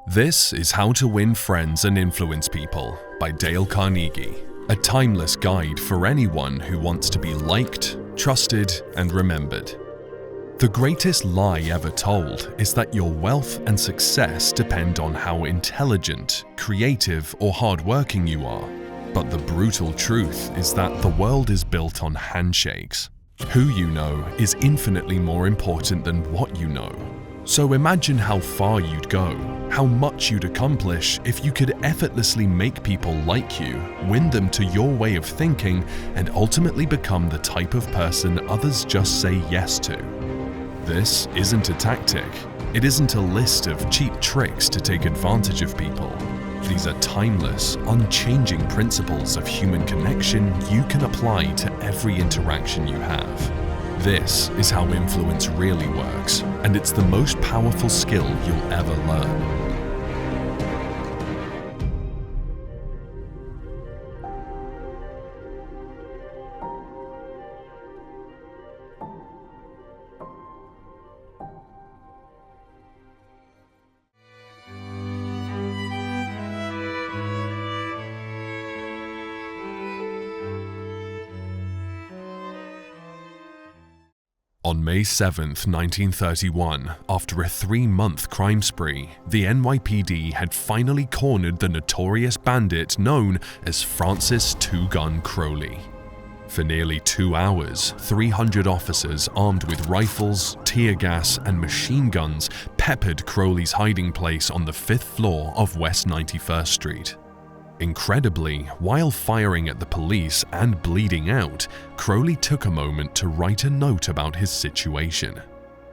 This is How to Win Friends and Influence People by Dale Carnegie, a timeless guide for anyone who wants to be liked, trusted, and remembered. The greatest lie ever told is that your wealth and success depend on how intelligent, creative, or hardworking you are. But the brutal truth is that the world is built on handshakes. Who you know is infinitely more important than what you know. So imagine how far you'd go, how much you'd accomplish if you could effortlessly make people like you, win them to your way of thinking, and ultimately become the type of person others just say yes to. This isn't a tactic. It isn't a list of cheap tricks to take advantage of people. These are timeless, unchanging principles of human connection you can apply to every interaction you have. This is how influence really works, and it's the most powerful skill you'll ever learn. On May 7, 1931, after a 3-month crime spree, the NYPD had finally cornered the notorious bandit known as Francis Two Gun Crowley. For nearly 2 hours, 300 officers armed with rifles, tear gas, and machine guns peppered Crowley's hiding place on the 5th floor of West 91st Street. Incredibly, while firing at the police and bleeding out, Crowley took a moment to write a note about his situation.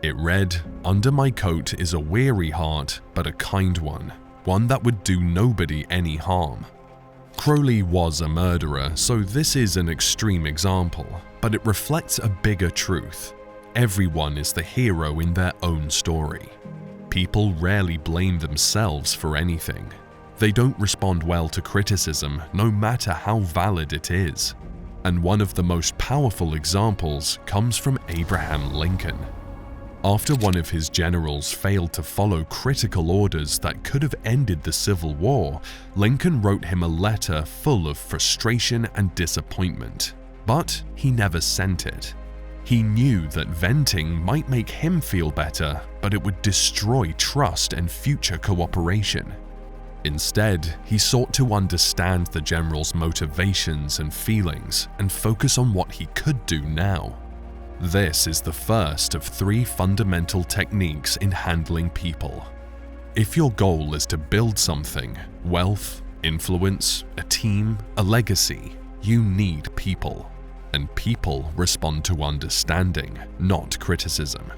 It read, "Under my coat is a weary heart, but a kind one that would do nobody any harm." Crowley was a murderer, so this is an extreme example, but it reflects a bigger truth. Everyone is the hero in their own story. People rarely blame themselves for anything. They don't respond well to criticism, no matter how valid it is. And one of the most powerful examples comes from Abraham Lincoln. After one of his generals failed to follow critical orders that could have ended the Civil War, Lincoln wrote him a letter full of frustration and disappointment. But he never sent it. He knew that venting might make him feel better, but it would destroy trust and future cooperation. Instead, he sought to understand the general's motivations and feelings and focus on what he could do now. This is the first of 3 fundamental techniques in handling people. If your goal is to build something, wealth, influence, a team, a legacy, you need people. And people respond to understanding, not criticism.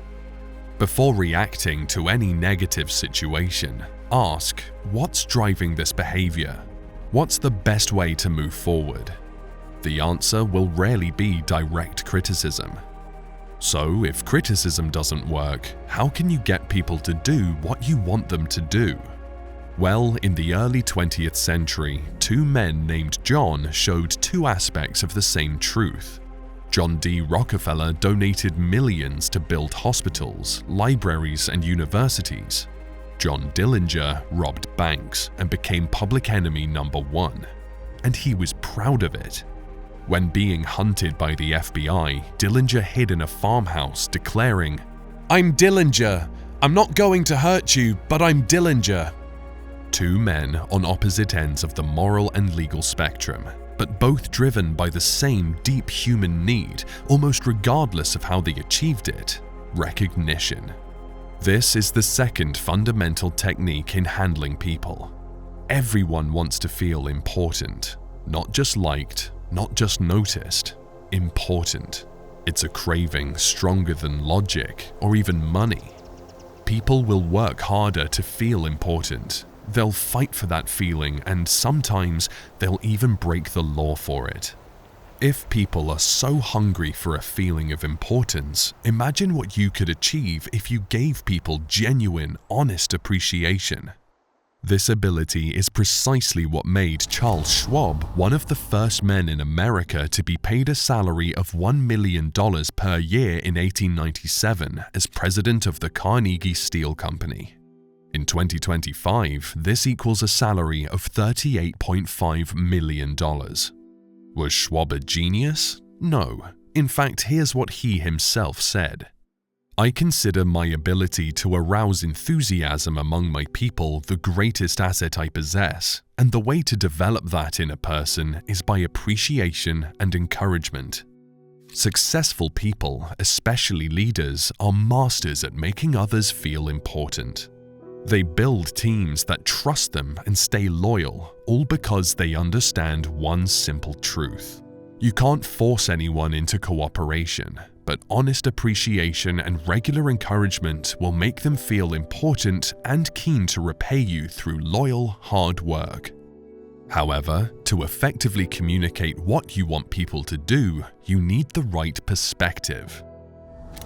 Before reacting to any negative situation, ask, what's driving this behavior? What's the best way to move forward? The answer will rarely be direct criticism. So, if criticism doesn't work, how can you get people to do what you want them to do? Well, in the early 20th century, 2 men named John showed 2 aspects of the same truth. John D. Rockefeller donated millions to build hospitals, libraries, and universities. John Dillinger robbed banks and became public enemy number 1. And he was proud of it. When being hunted by the FBI, Dillinger hid in a farmhouse declaring, "I'm Dillinger. I'm not going to hurt you, but I'm Dillinger." 2 men on opposite ends of the moral and legal spectrum, but both driven by the same deep human need, almost regardless of how they achieved it: recognition. This is the second fundamental technique in handling people. Everyone wants to feel important, not just liked, not just noticed, important. It's a craving stronger than logic or even money. People will work harder to feel important. They'll fight for that feeling, and sometimes they'll even break the law for it. If people are so hungry for a feeling of importance, imagine what you could achieve if you gave people genuine, honest appreciation. This ability is precisely what made Charles Schwab one of the first men in America to be paid a salary of $1 million per year in 1897 as president of the Carnegie Steel Company. In 2025, this equals a salary of $38.5 million. Was Schwab a genius? No. In fact, here's what he himself said. "I consider my ability to arouse enthusiasm among my people the greatest asset I possess, and the way to develop that in a person is by appreciation and encouragement." Successful people, especially leaders, are masters at making others feel important. They build teams that trust them and stay loyal, all because they understand one simple truth. You can't force anyone into cooperation, but honest appreciation and regular encouragement will make them feel important and keen to repay you through loyal, hard work. However, to effectively communicate what you want people to do, you need the right perspective.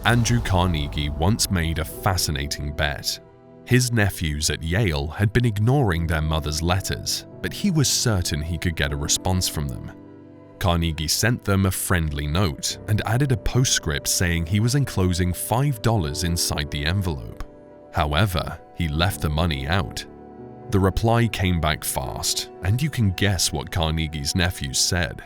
Andrew Carnegie once made a fascinating bet. His nephews at Yale had been ignoring their mother's letters, but he was certain he could get a response from them. Carnegie sent them a friendly note and added a postscript saying he was enclosing $5 inside the envelope. However, he left the money out. The reply came back fast, and you can guess what Carnegie's nephews said.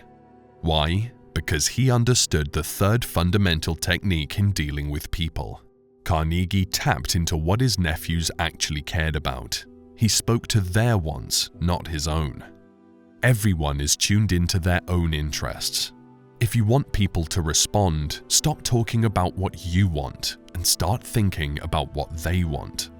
Why? Because he understood the third fundamental technique in dealing with people. Carnegie tapped into what his nephews actually cared about. He spoke to their wants, not his own. Everyone is tuned into their own interests. If you want people to respond, stop talking about what you want and start thinking about what they want.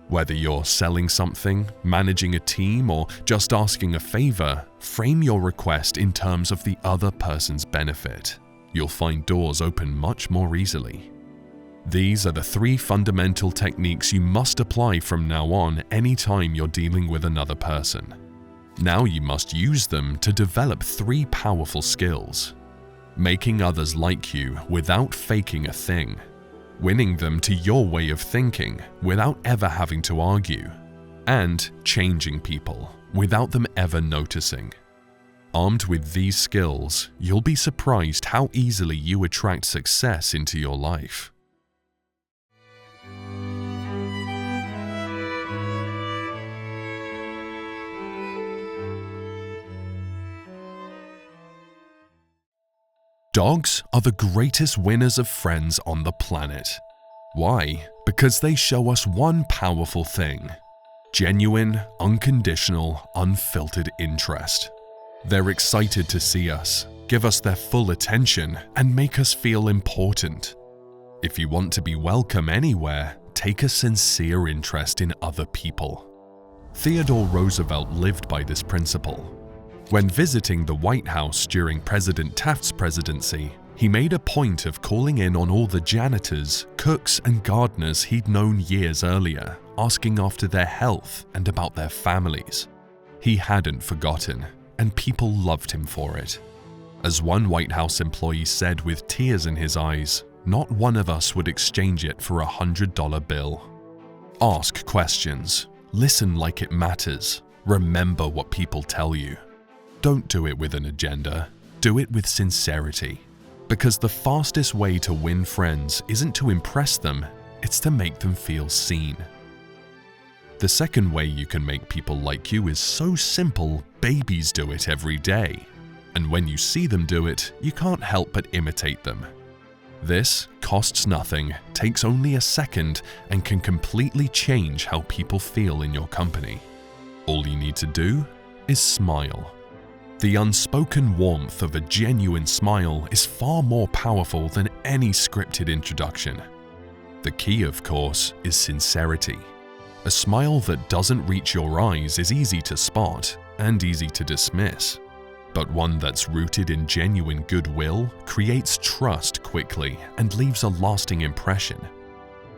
Whether you're selling something, managing a team, or just asking a favor, frame your request in terms of the other person's benefit. You'll find doors open much more easily. These are the 3 fundamental techniques you must apply from now on anytime you're dealing with another person. Now you must use them to develop 3 powerful skills: making others like you without faking a thing, winning them to your way of thinking without ever having to argue, and changing people without them ever noticing. Armed with these skills, you'll be surprised how easily you attract success into your life. Dogs are the greatest winners of friends on the planet. Why? Because they show us one powerful thing: genuine, unconditional, unfiltered interest. They're excited to see us, give us their full attention, and make us feel important. If you want to be welcome anywhere, take a sincere interest in other people. Theodore Roosevelt lived by this principle. When visiting the White House during President Taft's presidency, he made a point of calling in on all the janitors, cooks, and gardeners he'd known years earlier, asking after their health and about their families. He hadn't forgotten, and people loved him for it. As one White House employee said with tears in his eyes, not one of us would exchange it for a $100 bill. Ask questions. Listen like it matters. Remember what people tell you. Don't do it with an agenda, do it with sincerity. Because the fastest way to win friends isn't to impress them, it's to make them feel seen. The second way you can make people like you is so simple, babies do it every day. And when you see them do it, you can't help but imitate them. This costs nothing, takes only a second, and can completely change how people feel in your company. All you need to do is smile. The unspoken warmth of a genuine smile is far more powerful than any scripted introduction. The key, of course, is sincerity. A smile that doesn't reach your eyes is easy to spot and easy to dismiss, but one that's rooted in genuine goodwill creates trust quickly and leaves a lasting impression.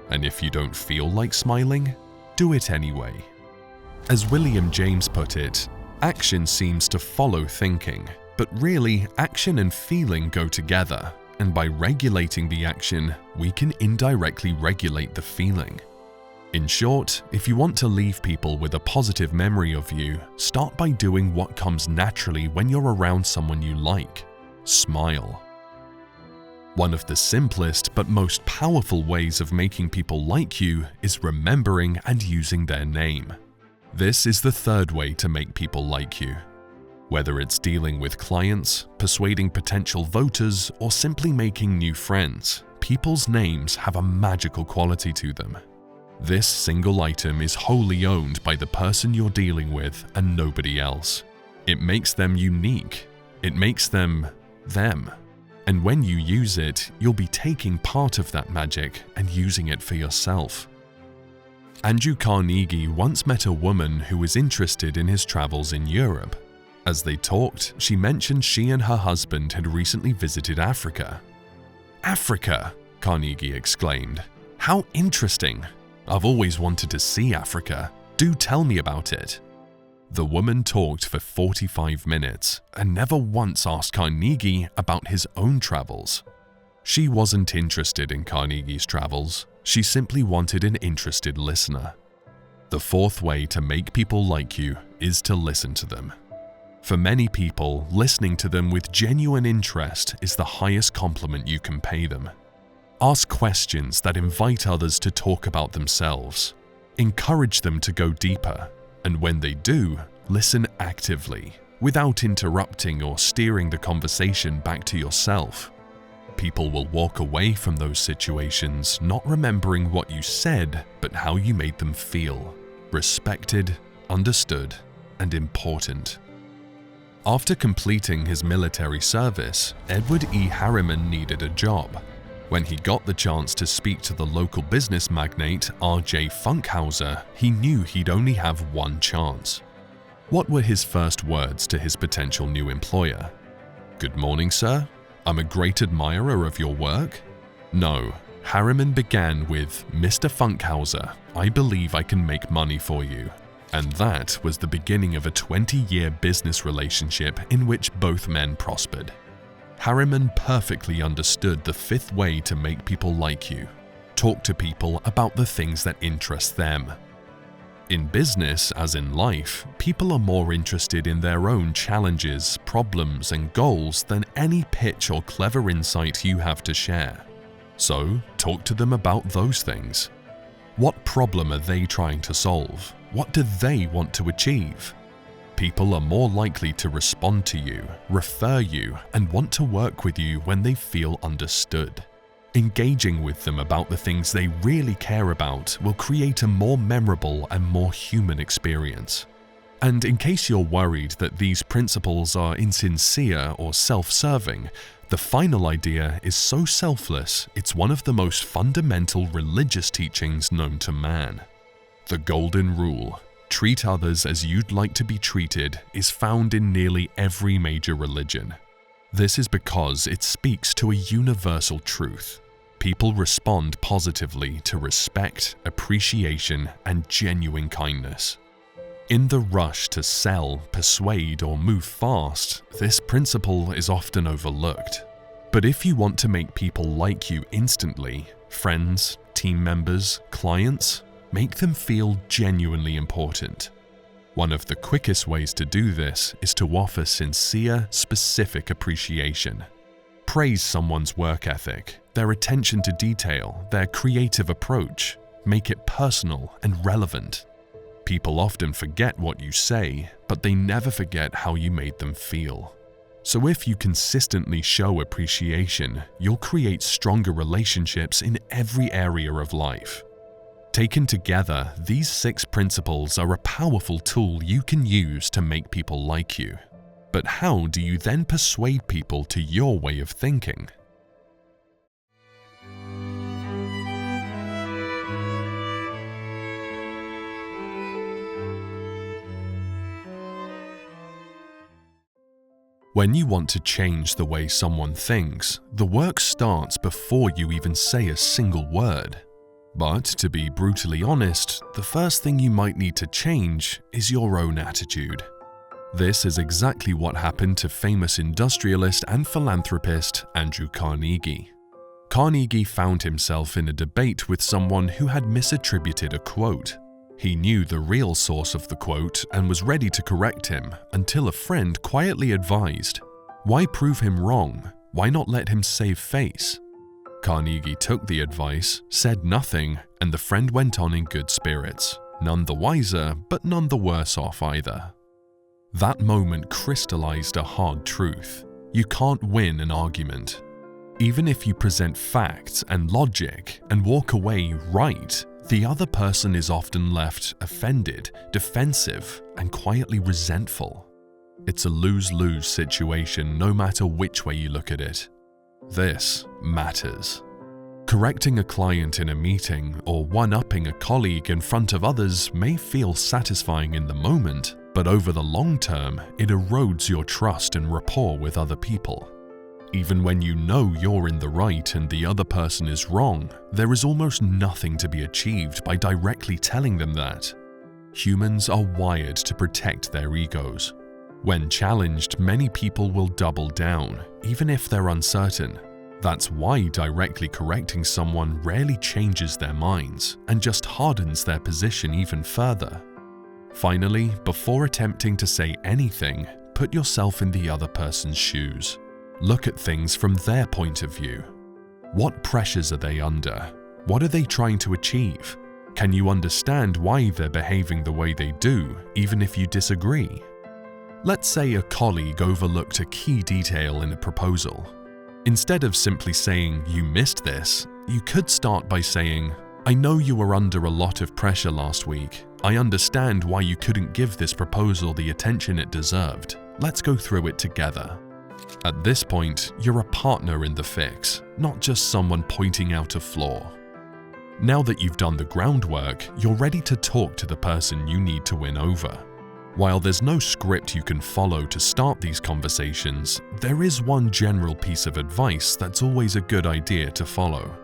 And if you don't feel like smiling, do it anyway. As William James put it, action seems to follow thinking, but really, action and feeling go together, and by regulating the action, we can indirectly regulate the feeling. In short, if you want to leave people with a positive memory of you, start by doing what comes naturally when you're around someone you like. Smile. One of the simplest but most powerful ways of making people like you is remembering and using their name. This is the third way to make people like you. Whether it's dealing with clients, persuading potential voters, or simply making new friends, people's names have a magical quality to them. This single item is wholly owned by the person you're dealing with and nobody else. It makes them unique. It makes them them. And when you use it, you'll be taking part of that magic and using it for yourself. Dale Carnegie once met a woman who was interested in his travels in Europe. As they talked, she mentioned she and her husband had recently visited Africa. "Africa!" Carnegie exclaimed. "How interesting! I've always wanted to see Africa. Do tell me about it." The woman talked for 45 minutes and never once asked Carnegie about his own travels. She wasn't interested in Carnegie's travels. She simply wanted an interested listener. The fourth way to make people like you is to listen to them. For many people, listening to them with genuine interest is the highest compliment you can pay them. Ask questions that invite others to talk about themselves. Encourage them to go deeper. And when they do, listen actively, without interrupting or steering the conversation back to yourself. People will walk away from those situations not remembering what you said, but how you made them feel, respected, understood, and important. After completing his military service, Edward E. Harriman needed a job. When he got the chance to speak to the local business magnate R.J. Funkhauser, he knew he'd only have one chance. What were his first words to his potential new employer? "Good morning, sir. I'm a great admirer of your work." No, Harriman began with, "Mr. Funkhauser, I believe I can make money for you." And that was the beginning of a 20-year business relationship in which both men prospered. Harriman perfectly understood the fifth way to make people like you. Talk to people about the things that interest them. In business, as in life, people are more interested in their own challenges, problems, and goals than any pitch or clever insight you have to share. So, talk to them about those things. What problem are they trying to solve? What do they want to achieve? People are more likely to respond to you, refer you, and want to work with you when they feel understood. Engaging with them about the things they really care about will create a more memorable and more human experience. And in case you're worried that these principles are insincere or self-serving, the final idea is so selfless it's one of the most fundamental religious teachings known to man. The Golden Rule, treat others as you'd like to be treated, is found in nearly every major religion. This is because it speaks to a universal truth. People respond positively to respect, appreciation, and genuine kindness. In the rush to sell, persuade, or move fast, this principle is often overlooked. But if you want to make people like you instantly, friends, team members, clients, make them feel genuinely important. One of the quickest ways to do this is to offer sincere, specific appreciation. Praise someone's work ethic, their attention to detail, their creative approach. Make it personal and relevant. People often forget what you say, but they never forget how you made them feel. So if you consistently show appreciation, you'll create stronger relationships in every area of life. Taken together, these 6 principles are a powerful tool you can use to make people like you. But how do you then persuade people to your way of thinking? When you want to change the way someone thinks, the work starts before you even say a single word. But to be brutally honest, the first thing you might need to change is your own attitude. This is exactly what happened to famous industrialist and philanthropist Dale Carnegie. Carnegie found himself in a debate with someone who had misattributed a quote. He knew the real source of the quote and was ready to correct him until a friend quietly advised, "Why prove him wrong? Why not let him save face? Carnegie took the advice, said nothing, and the friend went on in good spirits, none the wiser, but none the worse off either. That moment crystallized a hard truth. You can't win an argument. Even if you present facts and logic and walk away right, the other person is often left offended, defensive, and quietly resentful. It's a lose-lose situation no matter which way you look at it. This matters. Correcting a client in a meeting or one-upping a colleague in front of others may feel satisfying in the moment, but over the long term, it erodes your trust and rapport with other people. Even when you know you're in the right and the other person is wrong, there is almost nothing to be achieved by directly telling them that. Humans are wired to protect their egos. When challenged, many people will double down, even if they're uncertain. That's why directly correcting someone rarely changes their minds and just hardens their position even further. Finally, before attempting to say anything, put yourself in the other person's shoes. Look at things from their point of view. What pressures are they under? What are they trying to achieve? Can you understand why they're behaving the way they do, even if you disagree? Let's say a colleague overlooked a key detail in a proposal. Instead of simply saying, "You missed this," you could start by saying, "I know you were under a lot of pressure last week. I understand why you couldn't give this proposal the attention it deserved. Let's go through it together." At this point, you're a partner in the fix, not just someone pointing out a flaw. Now that you've done the groundwork, you're ready to talk to the person you need to win over. While there's no script you can follow to start these conversations, there is one general piece of advice that's always a good idea to follow.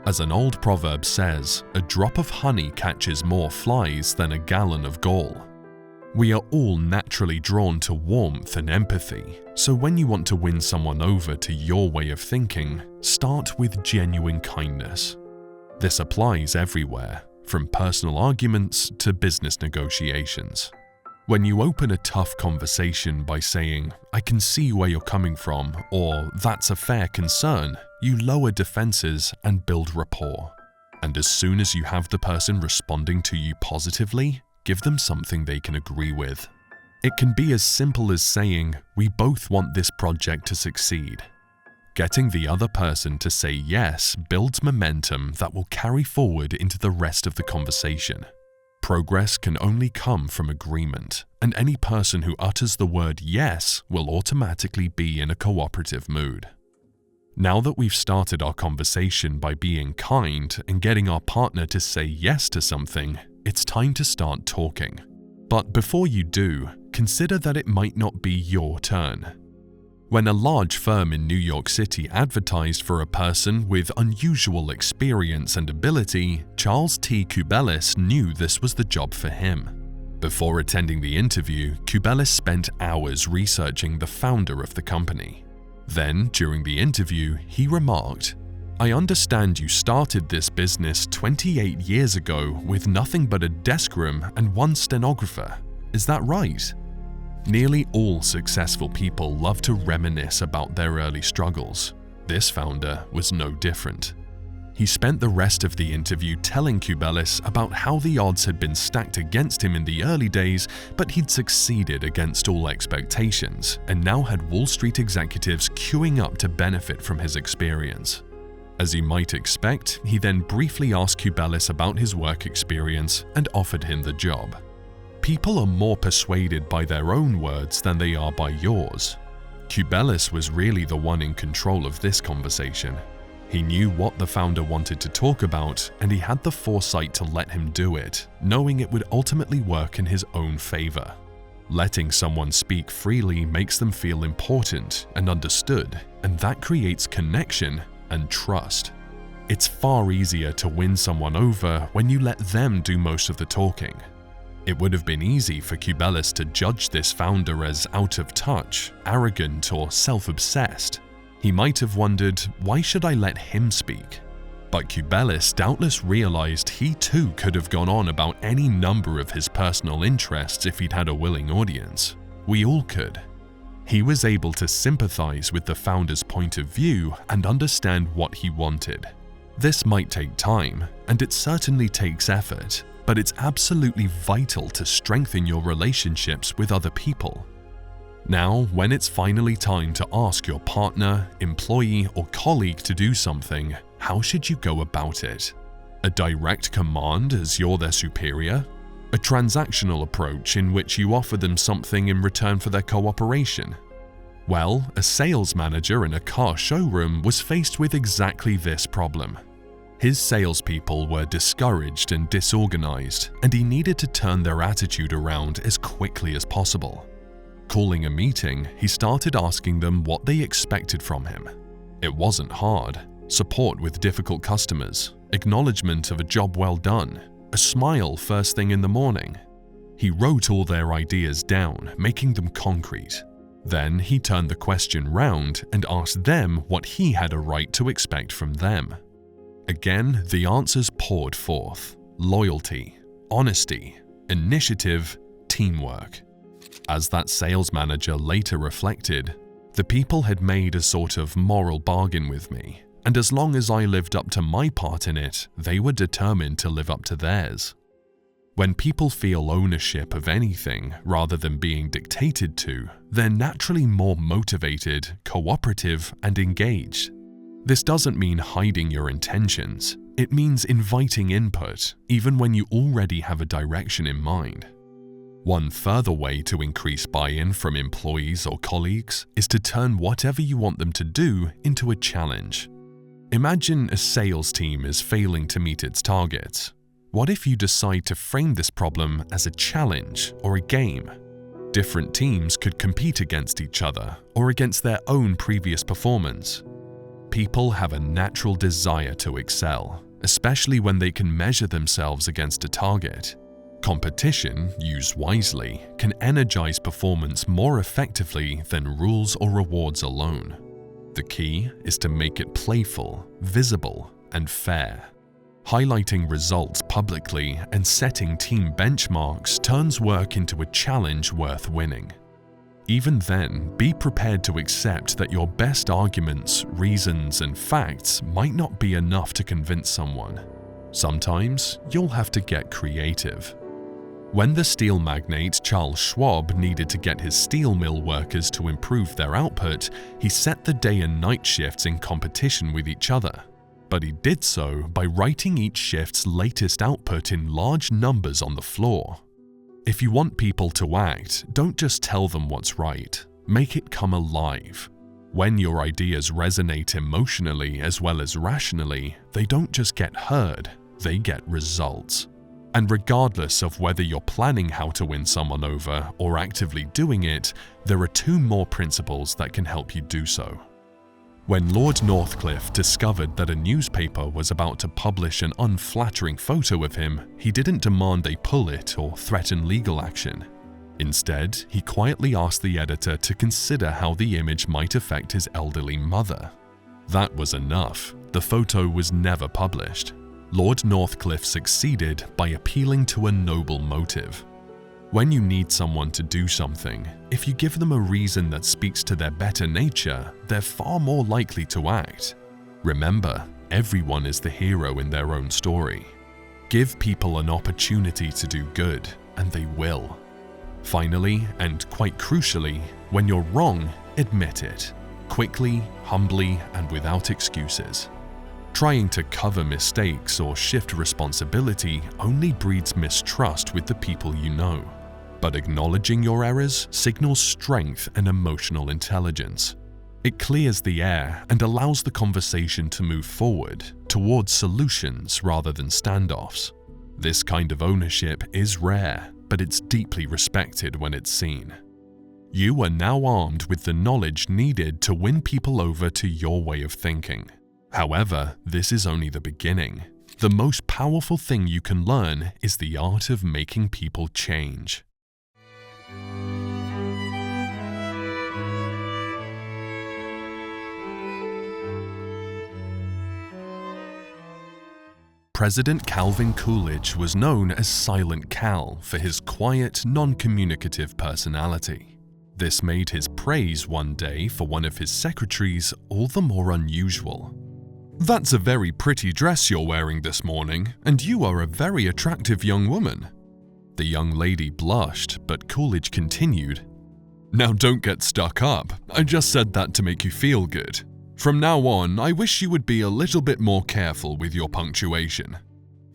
As an old proverb says, a drop of honey catches more flies than a gallon of gall. We are all naturally drawn to warmth and empathy, so when you want to win someone over to your way of thinking, start with genuine kindness. This applies everywhere, from personal arguments to business negotiations. When you open a tough conversation by saying, "I can see where you're coming from," or "That's a fair concern," you lower defenses and build rapport. And as soon as you have the person responding to you positively, give them something they can agree with. It can be as simple as saying, "We both want this project to succeed." Getting the other person to say yes builds momentum that will carry forward into the rest of the conversation. Progress can only come from agreement, and any person who utters the word yes will automatically be in a cooperative mood. Now that we've started our conversation by being kind and getting our partner to say yes to something, it's time to start talking. But before you do, consider that it might not be your turn. When a large firm in New York City advertised for a person with unusual experience and ability, Charles T. Kubelis knew this was the job for him. Before attending the interview, Kubelis spent hours researching the founder of the company. Then, during the interview, he remarked, "I understand you started this business 28 years ago with nothing but a desk room and one stenographer. Is that right?" Nearly all successful people love to reminisce about their early struggles. This founder was no different. He spent the rest of the interview telling Kubelis about how the odds had been stacked against him in the early days, but he'd succeeded against all expectations and now had Wall Street executives queuing up to benefit from his experience. As you might expect, he then briefly asked Kubelis about his work experience and offered him the job. People are more persuaded by their own words than they are by yours. Kubelis was really the one in control of this conversation. He knew what the founder wanted to talk about, and he had the foresight to let him do it, knowing it would ultimately work in his own favor. Letting someone speak freely makes them feel important and understood, and that creates connection and trust. It's far easier to win someone over when you let them do most of the talking. It would have been easy for Kubelis to judge this founder as out of touch, arrogant, or self-obsessed. He might have wondered, why should I let him speak? But Kubelis doubtless realized he too could have gone on about any number of his personal interests if he'd had a willing audience. We all could. He was able to sympathize with the founder's point of view and understand what he wanted. This might take time, and it certainly takes effort, but it's absolutely vital to strengthen your relationships with other people. Now, when it's finally time to ask your partner, employee, or colleague to do something, how should you go about it? A direct command as you're their superior? A transactional approach in which you offer them something in return for their cooperation? Well, a sales manager in a car showroom was faced with exactly this problem. His salespeople were discouraged and disorganized, and he needed to turn their attitude around as quickly as possible. Calling a meeting, he started asking them what they expected from him. It wasn't hard. Support with difficult customers, acknowledgement of a job well done, a smile first thing in the morning. He wrote all their ideas down, making them concrete. Then he turned the question round and asked them what he had a right to expect from them. Again, the answers poured forth: loyalty, honesty, initiative, teamwork. As that sales manager later reflected, the people had made a sort of moral bargain with me, and as long as I lived up to my part in it, they were determined to live up to theirs. When people feel ownership of anything rather than being dictated to, they're naturally more motivated, cooperative, and engaged. This doesn't mean hiding your intentions. It means inviting input, even when you already have a direction in mind. One further way to increase buy-in from employees or colleagues is to turn whatever you want them to do into a challenge. Imagine a sales team is failing to meet its targets. What if you decide to frame this problem as a challenge or a game? Different teams could compete against each other or against their own previous performance. People have a natural desire to excel, especially when they can measure themselves against a target. Competition, used wisely, can energize performance more effectively than rules or rewards alone. The key is to make it playful, visible, and fair. Highlighting results publicly and setting team benchmarks turns work into a challenge worth winning. Even then, be prepared to accept that your best arguments, reasons, and facts might not be enough to convince someone. Sometimes you'll have to get creative. When the steel magnate Charles Schwab needed to get his steel mill workers to improve their output, he set the day and night shifts in competition with each other. But he did so by writing each shift's latest output in large numbers on the floor. If you want people to act, don't just tell them what's right. Make it come alive. When your ideas resonate emotionally as well as rationally, they don't just get heard, they get results. And regardless of whether you're planning how to win someone over or actively doing it, there are two more principles that can help you do so. When Lord Northcliffe discovered that a newspaper was about to publish an unflattering photo of him, he didn't demand they pull it or threaten legal action. Instead, he quietly asked the editor to consider how the image might affect his elderly mother. That was enough. The photo was never published. Lord Northcliffe succeeded by appealing to a noble motive. When you need someone to do something, if you give them a reason that speaks to their better nature, they're far more likely to act. Remember, everyone is the hero in their own story. Give people an opportunity to do good, and they will. Finally, and quite crucially, when you're wrong, admit it. Quickly, humbly, and without excuses. Trying to cover mistakes or shift responsibility only breeds mistrust with the people you know. But acknowledging your errors signals strength and emotional intelligence. It clears the air and allows the conversation to move forward towards solutions rather than standoffs. This kind of ownership is rare, but it's deeply respected when it's seen. You are now armed with the knowledge needed to win people over to your way of thinking. However, this is only the beginning. The most powerful thing you can learn is the art of making people change. President Calvin Coolidge was known as Silent Cal for his quiet, non-communicative personality. This made his praise one day for one of his secretaries all the more unusual. "That's a very pretty dress you're wearing this morning, and you are a very attractive young woman." The young lady blushed, but Coolidge continued, "Now don't get stuck up. I just said that to make you feel good. From now on, I wish you would be a little bit more careful with your punctuation."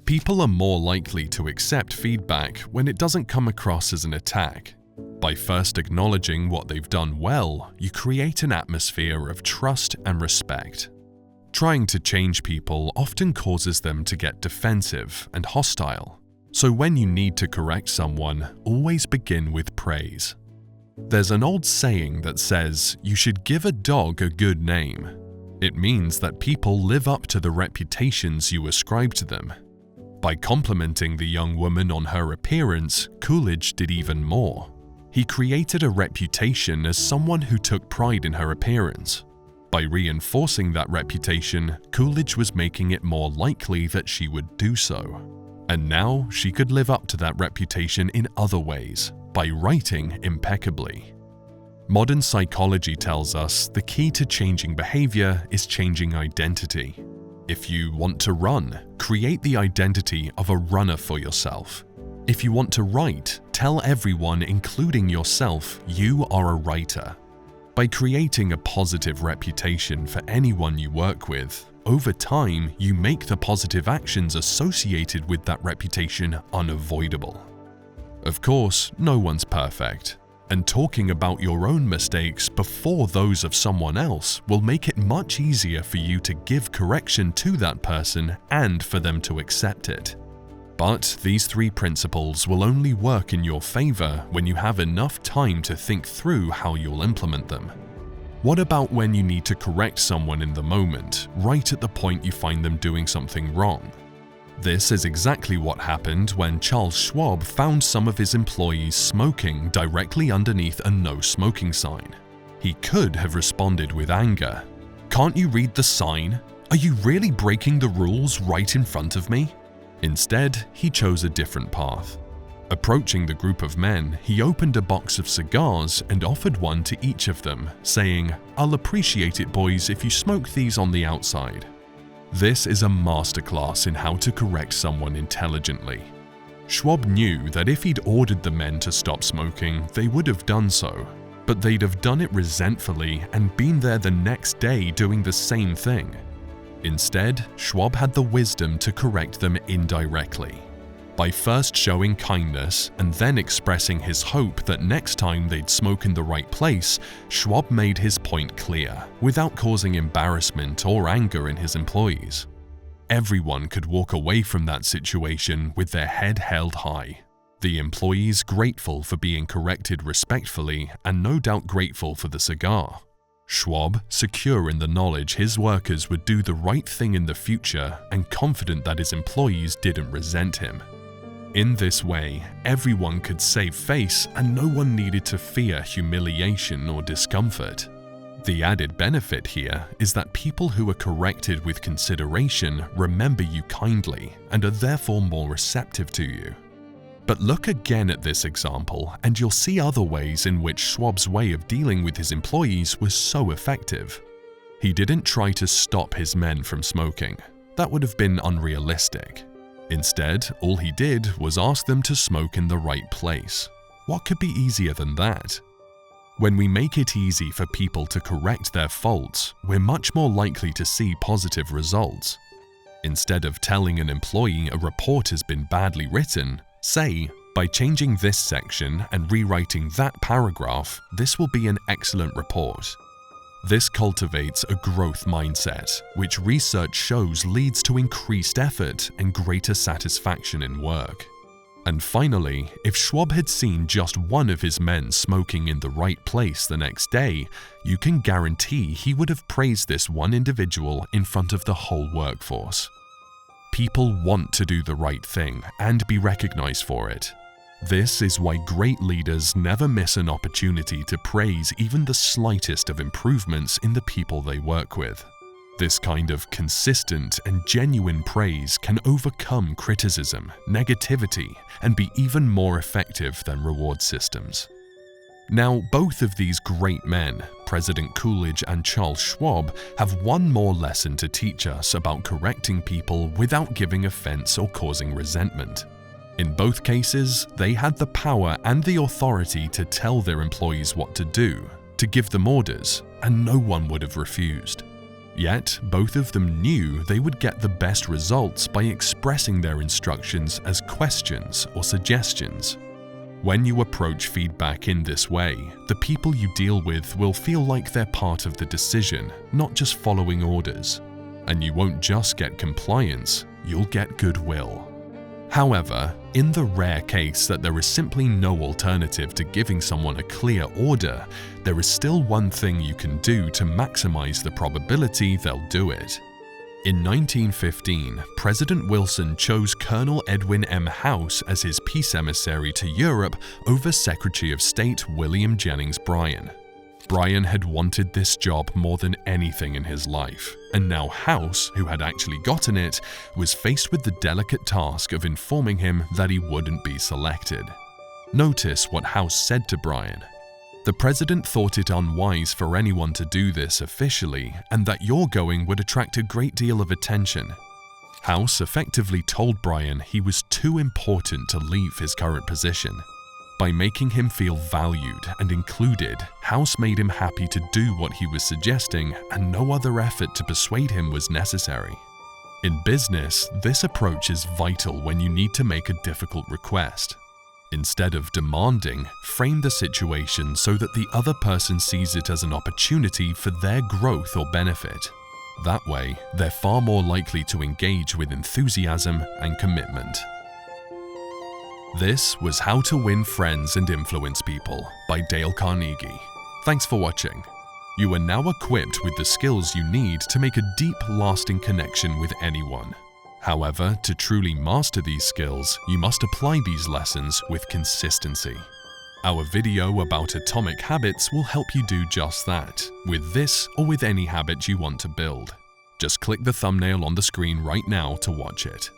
People are more likely to accept feedback when it doesn't come across as an attack. By first acknowledging what they've done well, you create an atmosphere of trust and respect. Trying to change people often causes them to get defensive and hostile. So when you need to correct someone, always begin with praise. There's an old saying that says, "You should give a dog a good name." It means that people live up to the reputations you ascribe to them. By complimenting the young woman on her appearance, Coolidge did even more. He created a reputation as someone who took pride in her appearance. By reinforcing that reputation, Coolidge was making it more likely that she would do so. And now she could live up to that reputation in other ways, by writing impeccably. Modern psychology tells us the key to changing behavior is changing identity. If you want to run, create the identity of a runner for yourself. If you want to write, tell everyone, including yourself, you are a writer. By creating a positive reputation for anyone you work with, over time you make the positive actions associated with that reputation unavoidable. Of course, no one's perfect, and talking about your own mistakes before those of someone else will make it much easier for you to give correction to that person and for them to accept it. But these three principles will only work in your favor when you have enough time to think through how you'll implement them. What about when you need to correct someone in the moment, right at the point you find them doing something wrong? This is exactly what happened when Charles Schwab found some of his employees smoking directly underneath a no smoking sign. He could have responded with anger. "Can't you read the sign? Are you really breaking the rules right in front of me?" Instead, he chose a different path. Approaching the group of men, he opened a box of cigars and offered one to each of them, saying, "I'll appreciate it, boys, if you smoke these on the outside." This is a masterclass in how to correct someone intelligently. Schwab knew that if he'd ordered the men to stop smoking, they would have done so, but they'd have done it resentfully and been there the next day doing the same thing. Instead, Schwab had the wisdom to correct them indirectly. By first showing kindness and then expressing his hope that next time they'd smoke in the right place, Schwab made his point clear, without causing embarrassment or anger in his employees. Everyone could walk away from that situation with their head held high. The employees grateful for being corrected respectfully and no doubt grateful for the cigar. Schwab, secure in the knowledge his workers would do the right thing in the future and confident that his employees didn't resent him. In this way, everyone could save face and no one needed to fear humiliation or discomfort. The added benefit here is that people who are corrected with consideration remember you kindly and are therefore more receptive to you. But look again at this example and you'll see other ways in which Schwab's way of dealing with his employees was so effective. He didn't try to stop his men from smoking. That would have been unrealistic. Instead, all he did was ask them to smoke in the right place. What could be easier than that? When we make it easy for people to correct their faults, we're much more likely to see positive results. Instead of telling an employee a report has been badly written, say, "By changing this section and rewriting that paragraph, this will be an excellent report." This cultivates a growth mindset, which research shows leads to increased effort and greater satisfaction in work. And finally, if Schwab had seen just one of his men smoking in the right place the next day, you can guarantee he would have praised this one individual in front of the whole workforce. People want to do the right thing and be recognized for it. This is why great leaders never miss an opportunity to praise even the slightest of improvements in the people they work with. This kind of consistent and genuine praise can overcome criticism, negativity, and be even more effective than reward systems. Now, both of these great men, President Coolidge and Charles Schwab, have one more lesson to teach us about correcting people without giving offense or causing resentment. In both cases, they had the power and the authority to tell their employees what to do, to give them orders, and no one would have refused. Yet, both of them knew they would get the best results by expressing their instructions as questions or suggestions. When you approach feedback in this way, the people you deal with will feel like they're part of the decision, not just following orders. And you won't just get compliance, you'll get goodwill. However, in the rare case that there is simply no alternative to giving someone a clear order, there is still one thing you can do to maximize the probability they'll do it. In 1915, President Wilson chose Colonel Edwin M. House as his peace emissary to Europe over Secretary of State William Jennings Bryan. Bryan had wanted this job more than anything in his life, and now House, who had actually gotten it, was faced with the delicate task of informing him that he wouldn't be selected. Notice what House said to Bryan. "The president thought it unwise for anyone to do this officially, and that your going would attract a great deal of attention." House effectively told Bryan he was too important to leave his current position. By making him feel valued and included, House made him happy to do what he was suggesting, and no other effort to persuade him was necessary. In business, this approach is vital when you need to make a difficult request. Instead of demanding, frame the situation so that the other person sees it as an opportunity for their growth or benefit. That way, they're far more likely to engage with enthusiasm and commitment. This was How to Win Friends and Influence People by Dale Carnegie. Thanks for watching. You are now equipped with the skills you need to make a deep, lasting connection with anyone. However, to truly master these skills, you must apply these lessons with consistency. Our video about atomic habits will help you do just that, with this or with any habit you want to build. Just click the thumbnail on the screen right now to watch it.